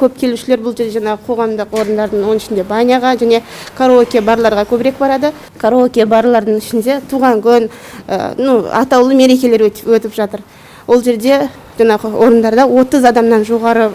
көп келушілер бұл жерде жаңағы қоғамдық орындардың оның ішінде баняға және караоке барларға көбірек барады. Караоке барлардың ішінде туған күн, атаулы мерекелер өтіп жатыр. Ол жерде жаңағы орындарда 30 адамнан жоғары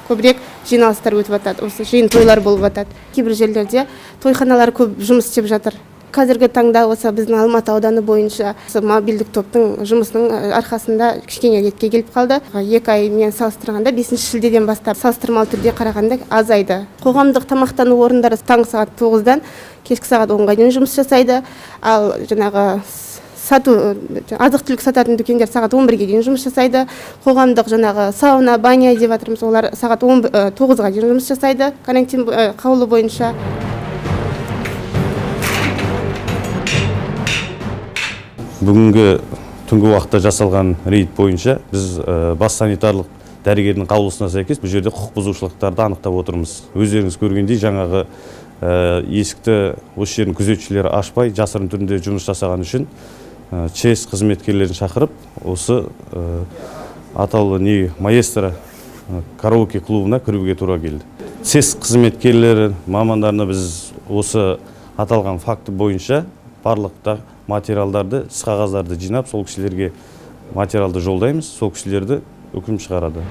көбірек жиналыстар өтіп жатады. Осы жиын тойлар болып жатады. Кейбір жерлерде тойханалар көп жұмыс істеп жатыр. Қазіргі таңда осы біздің Алматы ауданы бойынша мобильдік топтың жұмысының арқасында кішкене ретке келіп қалды. 2 аймен салыстырғанда 5 шілдеден бастап салыстырмалы түрде қарағанда азайды. Қоғамдық тамақтану орындары таңғы сағат 9-дан кешкі сағат 10-ға дейін жұмыс жасайды. Ал жаңағы азық-түлік сататын дүкендер сағат 11-ге дейін жұмыс жасайды. Қоғамдық жаңағы сауна, баня деп жатырмыз, олар сағат 9-ға дейін жұмыс жасайды. Карантин қаулы бойынша. Бүгінгі түнгі уақытта жасалған рейд бойынша біз бас санитарлық дәрігердің қаулысына сәйкес бұл жерде құқық бұзушылықтарды анықтап отырмыз. Өздеріңіз көргендей жаңағы есікті осы жердің күзетшілері ашпай жасырын түрінде жұмыс жасаған үшін ЧС қызметкерлерін шақырып осы атаулы маэстро караоке клубына кіруге тура келді. ЧС қызметкерлері мамандарына біз осы аталған факті бойынша барлықта материалдарды, қағаздарды жинап, сол кісілерге материалды жолдаймыз, сол кісілерді үкім шығарады.